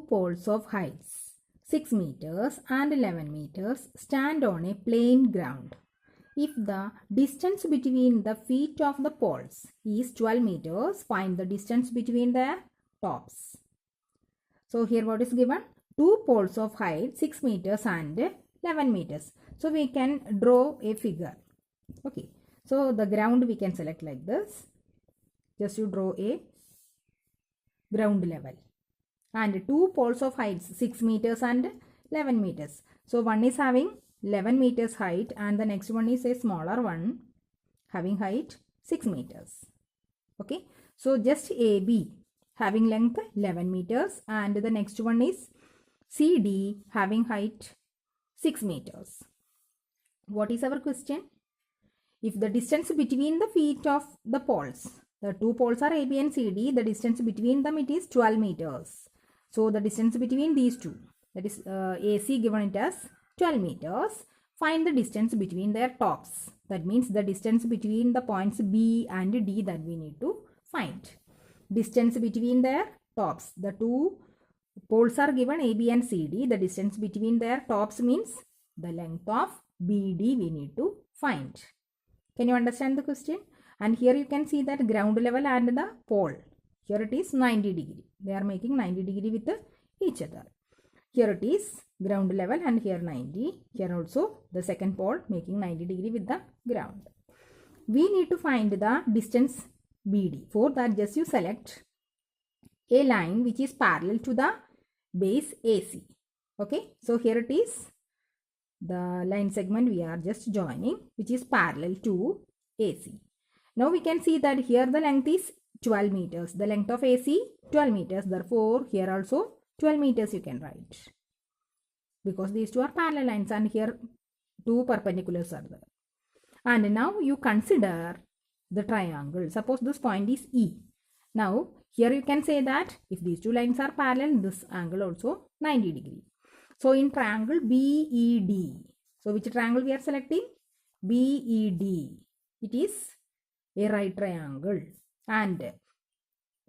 poles of heights 6 meters and 11 meters stand on a plain ground. If the distance between the feet of the poles is 12 meters, find the distance between their tops. So here what is given? Two poles of height 6 meters and 11 meters. So we can draw a figure. Okay. So the ground we can select like this. Just you draw a ground level. And two poles of heights 6 meters and 11 meters. So one is having 11 meters height and the next one is a smaller one having height 6 meters. Okay. So just AB having length 11 meters and the next one is CD having height 6 meters. What is our question? If the distance between the feet of the poles, the two poles are AB and CD, the distance between them it is 12 meters. So the distance between these two, that is AC given it as 12 meters. Find the distance between their tops. That means the distance between the points B and D that we need to find. Distance between their tops. The two poles are given AB and CD. The distance between their tops means the length of BD we need to find. Can you understand the question? And here you can see that ground level and the pole. Here it is 90 degree. They are making 90 degree with each other. Here it is ground level and here 90. Here also the second pole making 90 degree with the ground. We need to find the distance BD. For that just you select a line which is parallel to the base AC. Okay. So here it is the line segment we are just joining which is parallel to AC. Now we can see that here the length is 12 meters. The length of AC 12 meters. Therefore here also 12 meters you can write. Because these two are parallel lines and here two perpendiculars are there. And now you consider the triangle. Suppose this point is E. Now here you can say that if these two lines are parallel, this angle also 90 degree. So in triangle BED. So which triangle we are selecting? BED. It is a right triangle. And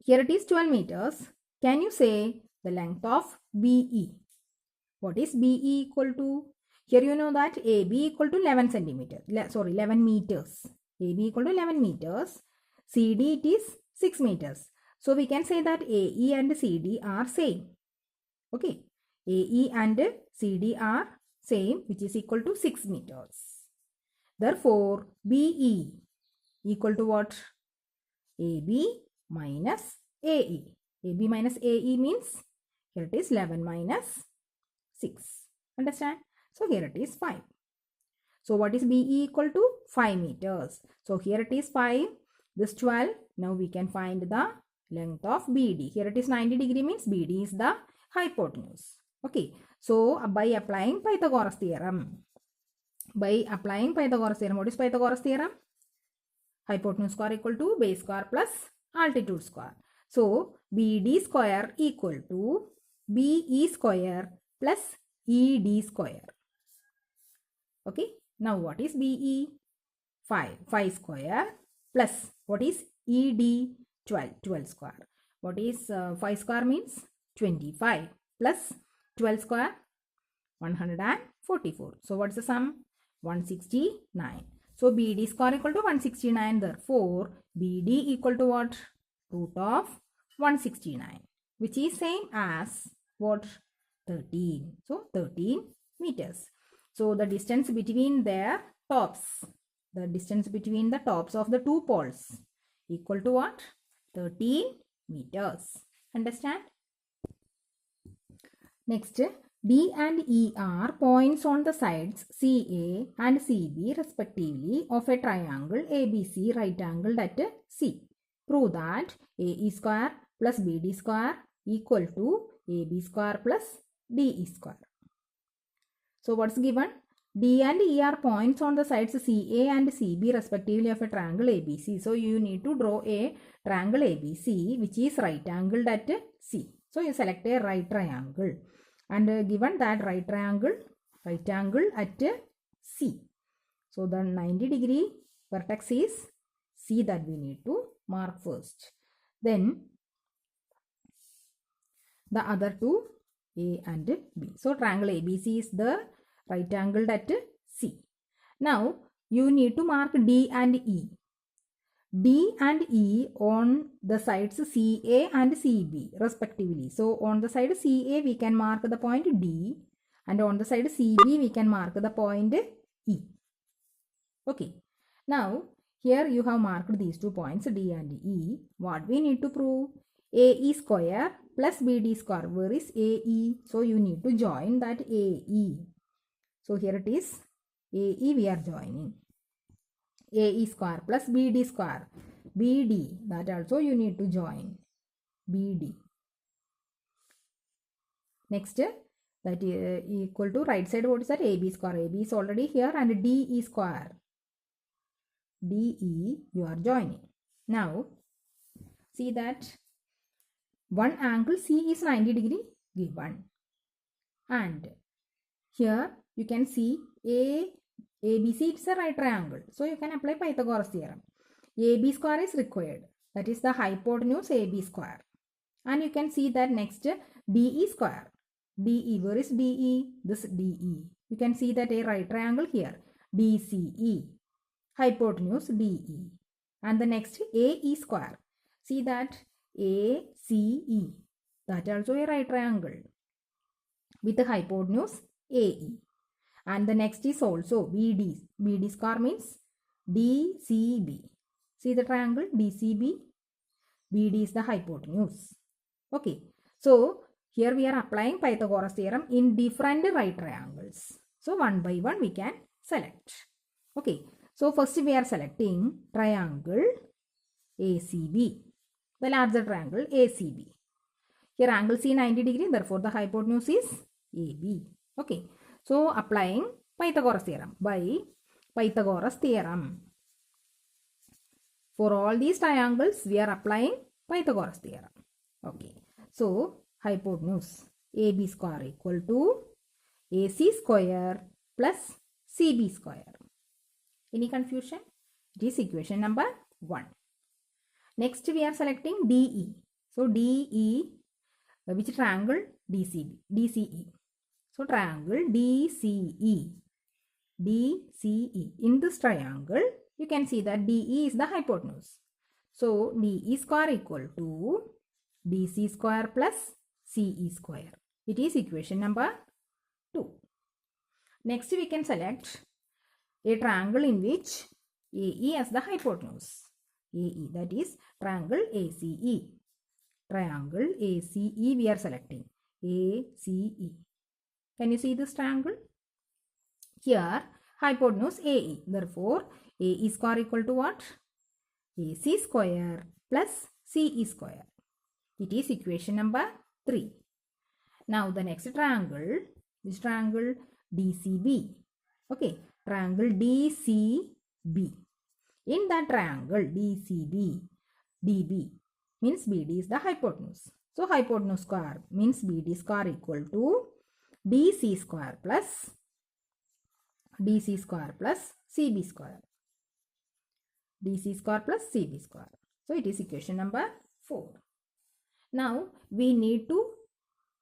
here it is 12 meters. Can you say the length of BE? What is BE equal to? Here you know that AB equal to 11 centimeters. 11 meters. AB equal to 11 meters. CD it is 6 meters. So we can say that AE and CD are same. Okay. AE and CD are same which is equal to 6 meters. Therefore BE equal to what? AB minus AE. AB minus AE means here it is 11 minus 6. Understand? So here it is 5. So what is BE equal to? 5 meters. So here it is 5. This 12. Now we can find the length of BD. Here it is 90 degree means BD is the hypotenuse. Okay. So by applying Pythagoras theorem. By applying Pythagoras theorem. What is Pythagoras theorem? Hypotenuse square equal to base square plus altitude square. So BD square equal to BE square plus ED square. Okay. Now what is BE? 5. 5 square plus what is ED? 12. 12 square. What is 5 square means? 25 plus 12 square? 144. So what's the sum? 169. So BD square equal to 169. Therefore BD equal to what? Root of 169. Which is same as what? 13. So 13 meters. So the distance between their tops. The distance between the tops of the two poles equal to what? 13 meters. Understand? Next, D and E are points on the sides CA and CB respectively of a triangle ABC right angled at C. Prove that AE square plus BD square equal to AB square plus DE square. So what's given? D and E are points on the sides CA and CB respectively of a triangle ABC. So you need to draw a triangle ABC which is right angled at C. So you select a right triangle. And given that right angle at C. So the 90 degree vertex is C that we need to mark first. Then the other two A and B. So triangle ABC is the right angled at C. Now you need to mark D and E. D and E on the sides CA and CB respectively. So on the side CA we can mark the point D, and on the side CB we can mark the point E. Okay. Now here you have marked these 2 points D and E. What we need to prove? AE square plus BD square. Where is AE? So you need to join that AE. So here it is. AE we are joining. AE square plus BD square. BD, that also you need to join. BD. Next, that is equal to right side, what is that? AB square. AB is already here, and DE square. DE you are joining. Now see that one angle C is 90 degree given, and here you can see ABC, it's a right triangle, so you can apply Pythagoras theorem. AB square is required, that is the hypotenuse AB square, and you can see that next DE square. DE, where is DE? This DE. You can see that a right triangle here, DCE, hypotenuse DE, and the next AE square. See that ACE, that also a right triangle with the hypotenuse AE, and the next is also BD. BD square means DCB. See the triangle DCB. BD is the hypotenuse. Okay, so here we are applying Pythagoras theorem in different right triangles. So one by one we can select. Okay, so first we are selecting triangle ACB, the larger triangle ACB. Here angle C 90 degree, therefore the hypotenuse is AB. Okay, so applying Pythagoras theorem by Pythagoras theorem. For all these triangles we are applying Pythagoras theorem. Okay, so hypotenuse AB square equal to AC square plus CB square. Any confusion? It is equation number 1. Next we are selecting DE. So DE, which triangle? DCE. So triangle DCE. DCE. In this triangle, you can see that DE is the hypotenuse. So DE square equal to DC square plus CE square. It is equation number 2. Next we can select a triangle in which AE as the hypotenuse. AE, that is triangle ACE. Triangle ACE we are selecting. ACE. Can you see this triangle? Here hypotenuse AE. Therefore AE square equal to what? AC square plus CE square. It is equation number 3. Now the next triangle, this triangle DCB. Okay, triangle DCB. In that triangle DCB, DB means BD is the hypotenuse. So hypotenuse square means BD square equal to DC square plus CB square. DC square plus CB square. So it is equation number 4. Now we need to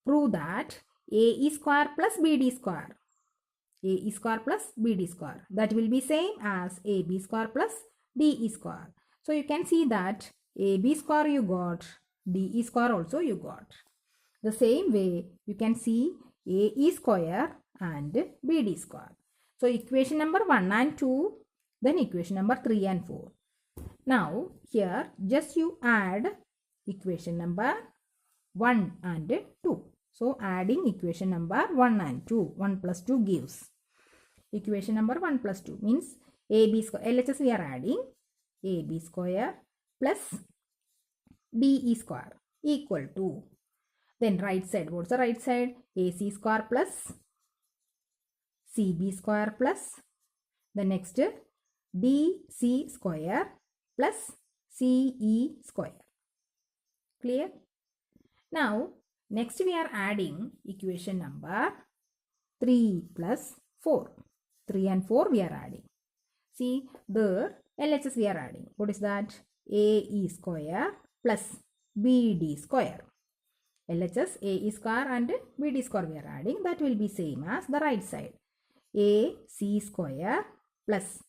prove that AE square plus BD square. AE square plus BD square. That will be same as AB square plus DE square. So you can see that AB square you got, DE square also you got. The same way you can see AE square and BD square. So equation number 1 and 2, then equation number 3 and 4. Now here just you add equation number 1 and 2. So adding equation number 1 and 2, 1 plus 2 gives. Equation number 1 plus 2 means AB square, LHS we are adding AB square plus DE square equal to, then right side, what's the right side? AC square plus CB square plus the next DC square plus CE square. Clear? Now next we are adding equation number 3 plus 4. 3 and 4 we are adding. See the LHS we are adding. What is that? AE square plus BD square LHS AE square and BD square we are adding. That will be same as the right side. AC square plus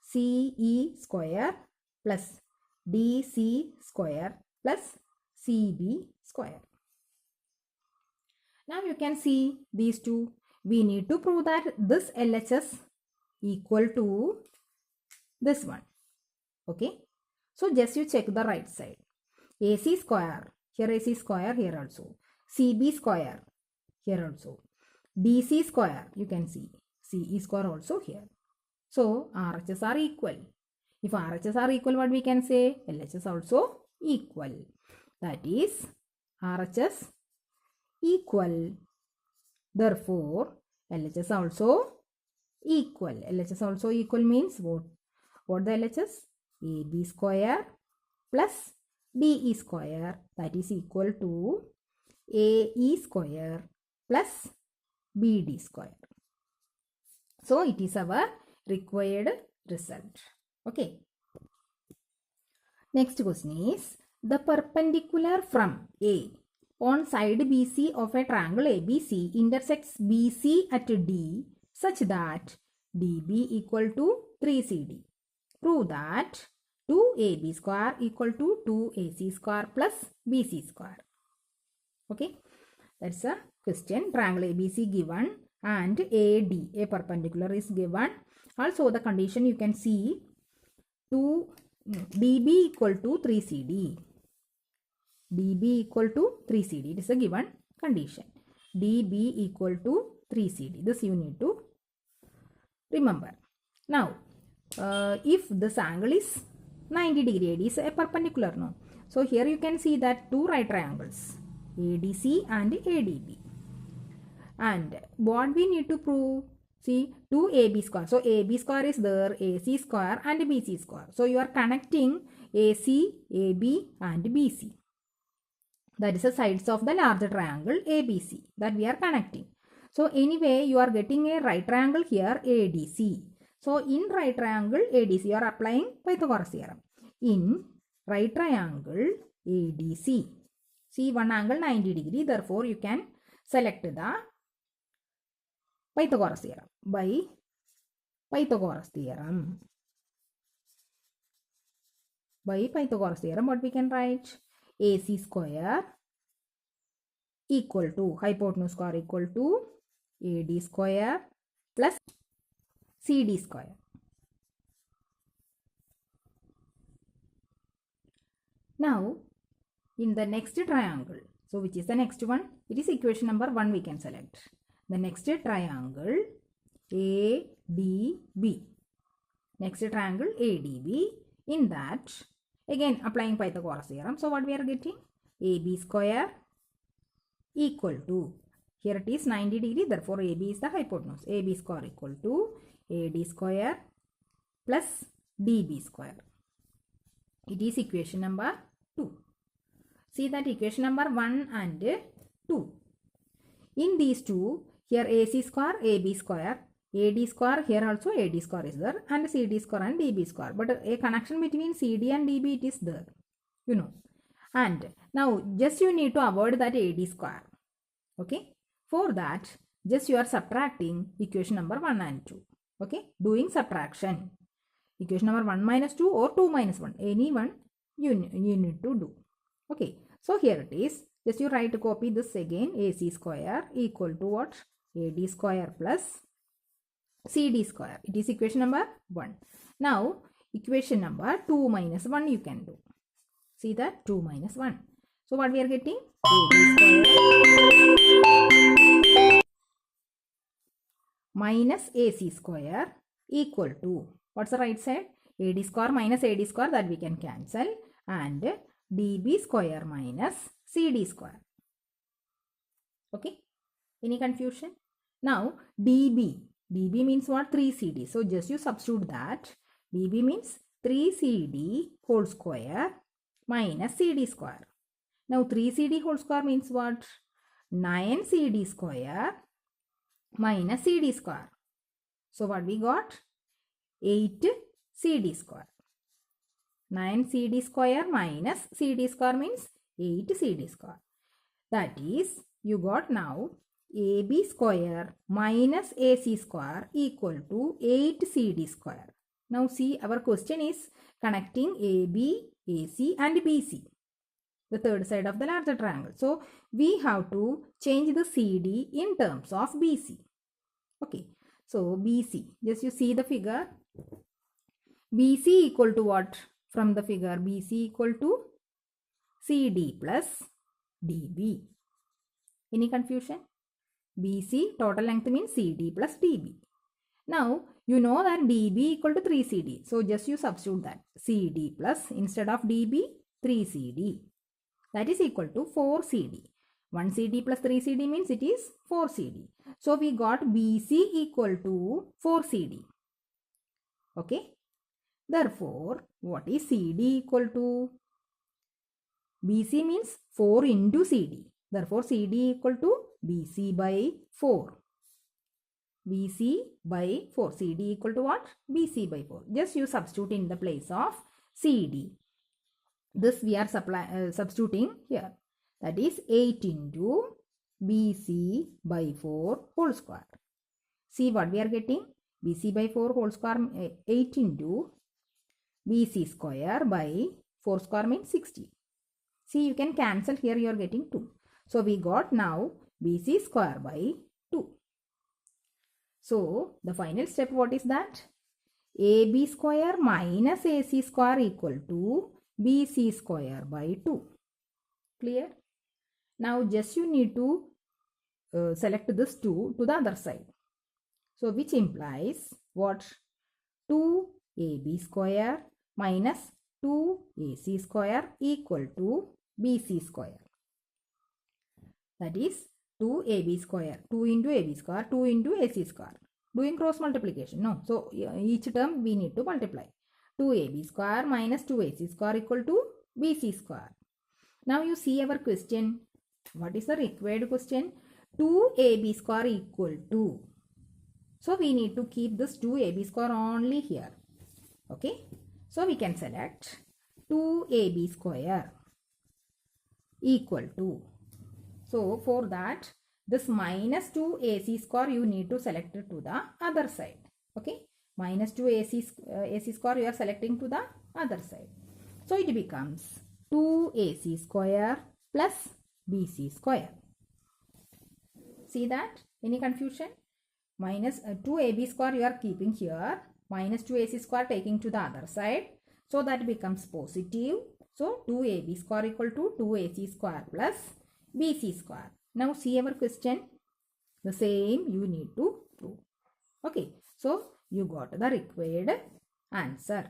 CE square plus DC square plus CB square. Now you can see these two. We need to prove that this LHS equal to this one. Okay. So just you check the right side. AC square. Here AC square, here also. CB square. Here also. DC square. You can see. CE square also here. So RHS are equal. If RHS are equal, what we can say? LHS also equal. That is RHS equal. Therefore, LHS also equal. LHS also equal means what? What the LHS? AB square plus DE square, that is equal to AE square plus BD square. So it is our required result. Okay. Next question is, the perpendicular from A on side BC of a triangle ABC intersects BC at D such that DB equal to 3CD. Prove that 2AB square equal to 2AC square plus BC square. Okay, that's a question. Triangle ABC given and AD, a perpendicular, is given. Also the condition you can see, DB equal to 3CD. DB equal to 3CD. It is a given condition. DB equal to 3CD. This you need to remember. Now, if this angle is 90 degree, AD is a perpendicular, no? So here you can see that two right triangles, ADC and ADB. And what we need to prove? See, 2AB square. So AB square is there, AC square and BC square. So you are connecting AC, AB and BC. That is the sides of the larger triangle ABC that we are connecting. So anyway, you are getting a right triangle here, ADC. So in right triangle ADC, you are applying Pythagoras theorem. In right triangle ADC, see one angle 90 degree. Therefore, you can select the Pythagoras theorem. By Pythagoras theorem. By Pythagoras theorem, what we can write? AC square equal to, hypotenuse square equal to AD square plus CD square. Now, in the next triangle, so which is the next one? It is equation number 1 we can select. The next triangle ADB. Next triangle ADB. In that, again applying Pythagoras theorem. So what we are getting? AB square equal to, here it is 90 degree, therefore AB is the hypotenuse. AB square equal to AD square plus DB square. It is equation number 2. See that equation number 1 and 2. In these two, here AC square, AB square, AD square, here also AD square is there, and CD square and DB square. But a connection between CD and DB, it is there, you know. And now just you need to avoid that AD square. Okay. For that, just you are subtracting equation number 1 and 2. Okay. Doing subtraction. Equation number 1 minus 2 or 2 minus 1. Any one you need to do. Okay. So here it is. Just you write to copy this again. AC square equal to what? AD square plus CD square. It is equation number 1. Now, equation number 2 minus 1 you can do. See that? 2 minus 1. So, what we are getting? AD square minus AC square equal to, what's the right side? AD square minus AD square, that we can cancel, and DB square minus CD square. Okay? Any confusion? Now, DB. DB means what? 3CD. So, just you substitute that. DB means 3CD whole square minus CD square. Now, 3CD whole square means what? 9CD square minus CD square. So, what we got? 8CD square. 9CD square minus CD square means 8CD square. That is, you got now AB square minus AC square equal to 8CD square. Now see, our question is connecting AB, AC and BC, the third side of the larger triangle. So we have to change the CD in terms of BC. Okay, so BC, just you see the figure. BC equal to what from the figure? BC equal to CD plus DB. Any confusion? BC total length means CD plus DB. Now you know that DB equal to 3CD. So just you substitute that. CD plus instead of DB 3CD. That is equal to 4CD. 1CD plus 3CD means it is 4CD. So we got BC equal to 4CD. Okay. Therefore, what is CD equal to? BC means 4 into CD. Therefore, CD equal to BC by 4. BC by 4. CD equal to what? BC by 4. Just you substitute in the place of CD. This we are substituting here. That is 8 into BC by 4 whole square. See what we are getting? BC by 4 whole square 8 into BC square by 4 square means 60. See, you can cancel here, you are getting 2. So we got now BC square by 2. So the final step, what is that? AB square minus AC square equal to BC square by 2. Clear? Now just you need to select this 2 to the other side. So which implies what? 2AB square minus 2AC square equal to BC square. That is 2AB square, 2 into AB square, 2 into AC square. Doing cross multiplication, no. So each term we need to multiply. 2AB square minus 2AC square equal to BC square. Now you see our question. What is the required question? 2AB square equal to. So we need to keep this 2AB square only here. Okay. So we can select 2AB square equal to. So for that, this minus 2AC square you need to select it to the other side. Okay. Minus 2AC square you are selecting to the other side. So it becomes 2AC square plus BC square. See that? Any confusion? Minus 2AB square you are keeping here. Minus 2AC square taking to the other side. So that becomes positive. So 2AB square equal to 2AC square plus BC square. Now see our question. The same you need to prove. Okay. So you got the required answer.